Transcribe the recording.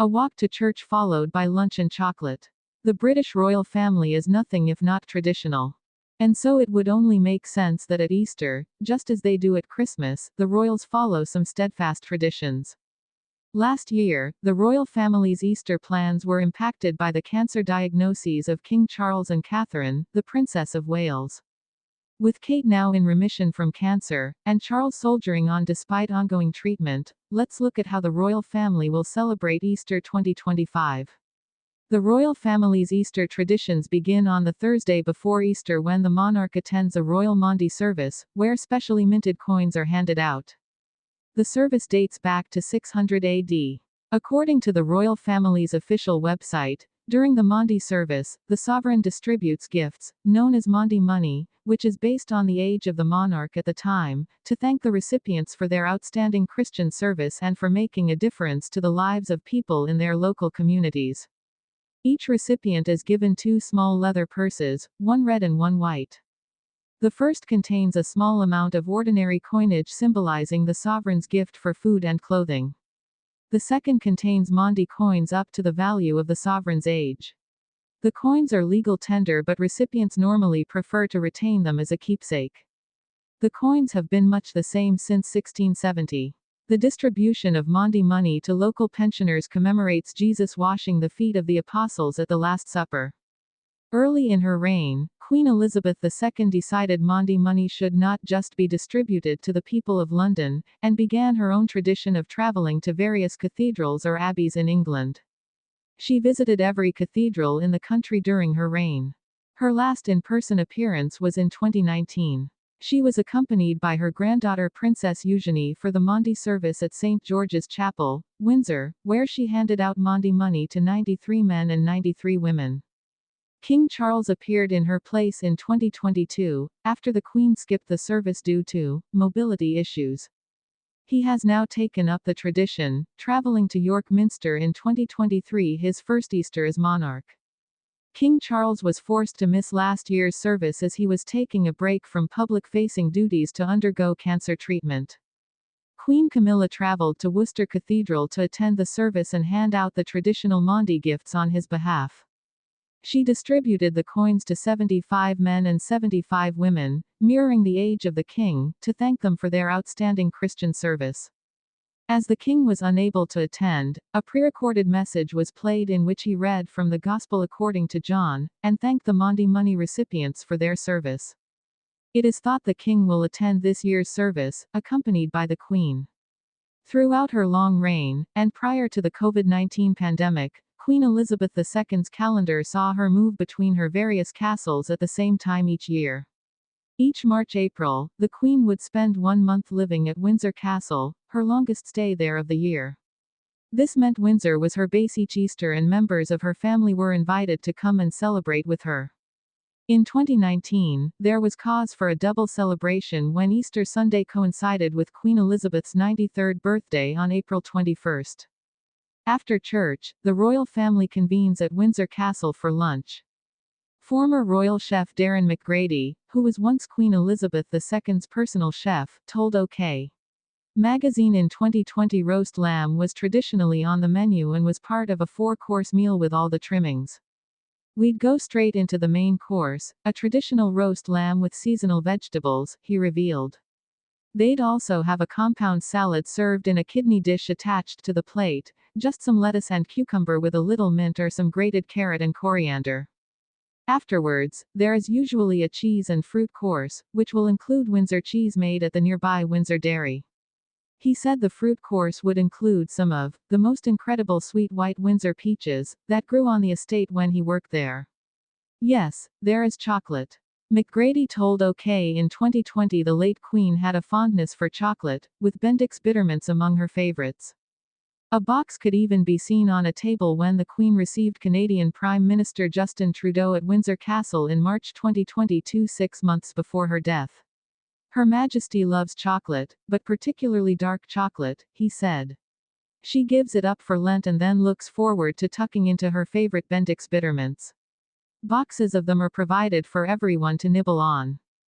A walk to church followed by lunch and chocolate. The British royal family is nothing if not traditional. And so it would only make sense that at Easter, just as they do at Christmas, the royals follow some steadfast traditions. Last year, the royal family's Easter plans were impacted by the cancer diagnoses of King Charles and Catherine, the Princess of Wales. With Kate now in remission from cancer, and Charles soldiering on despite ongoing treatment, let's look at how the royal family will celebrate Easter 2025. The royal family's Easter traditions begin on the Thursday before Easter when the monarch attends a royal Maundy service, where specially minted coins are handed out. The service dates back to 600 AD. According to the royal family's official website, during the Maundy service, the sovereign distributes gifts, known as Maundy money, which is based on the age of the monarch at the time, to thank the recipients for their outstanding Christian service and for making a difference to the lives of people in their local communities. Each recipient is given 2 small leather purses, one red and one white. The first contains a small amount of ordinary coinage symbolizing the sovereign's gift for food and clothing. The second contains Maundy coins up to the value of the sovereign's age. The coins are legal tender, but recipients normally prefer to retain them as a keepsake. The coins have been much the same since 1670. The distribution of Maundy money to local pensioners commemorates Jesus washing the feet of the apostles at the Last Supper. Early in her reign, Queen Elizabeth II decided Maundy money should not just be distributed to the people of London, and began her own tradition of traveling to various cathedrals or abbeys in England. She visited every cathedral in the country during her reign. Her last in-person appearance was in 2019. She was accompanied by her granddaughter Princess Eugenie for the Maundy service at St. George's Chapel, Windsor, where she handed out Maundy money to 93 men and 93 women. King Charles appeared in her place in 2022, after the Queen skipped the service due to mobility issues. He has now taken up the tradition, traveling to York Minster in 2023, his first Easter as monarch. King Charles was forced to miss last year's service as he was taking a break from public-facing duties to undergo cancer treatment. Queen Camilla traveled to Worcester Cathedral to attend the service and hand out the traditional Maundy gifts on his behalf. She distributed the coins to 75 men and 75 women, mirroring the age of the king, to thank them for their outstanding Christian service. As the king was unable to attend, a pre-recorded message was played in which he read from the Gospel according to John, and thanked the Maundy money recipients for their service. It is thought the king will attend this year's service, accompanied by the Queen. Throughout her long reign, and prior to the COVID-19 pandemic, Queen Elizabeth II's calendar saw her move between her various castles at the same time each year. Each March-April, the Queen would spend 1 month living at Windsor Castle, her longest stay there of the year. This meant Windsor was her base each Easter and members of her family were invited to come and celebrate with her. In 2019, there was cause for a double celebration when Easter Sunday coincided with Queen Elizabeth's 93rd birthday on April 21. After church, the royal family convenes at Windsor Castle for lunch. Former royal chef Darren McGrady, who was once Queen Elizabeth II's personal chef, told OK! Magazine in 2020 roast lamb was traditionally on the menu and was part of a 4-course meal with all the trimmings. We'd go straight into the main course, a traditional roast lamb with seasonal vegetables, he revealed. They'd also have a compound salad served in a kidney dish attached to the plate, just some lettuce and cucumber with a little mint or some grated carrot and coriander. Afterwards, there is usually a cheese and fruit course, which will include Windsor cheese made at the nearby Windsor Dairy. He said the fruit course would include some of the most incredible sweet white Windsor peaches that grew on the estate when he worked there. Yes, there is chocolate. McGrady told OK! In 2020 the late Queen had a fondness for chocolate, with Bendix Bittermints among her favorites. A box could even be seen on a table when the Queen received Canadian Prime Minister Justin Trudeau at Windsor Castle in March 2022, 6 months before her death. Her Majesty loves chocolate, but particularly dark chocolate, he said. She gives it up for Lent and then looks forward to tucking into her favorite Bendix Bittermints. Boxes of them are provided for everyone to nibble on.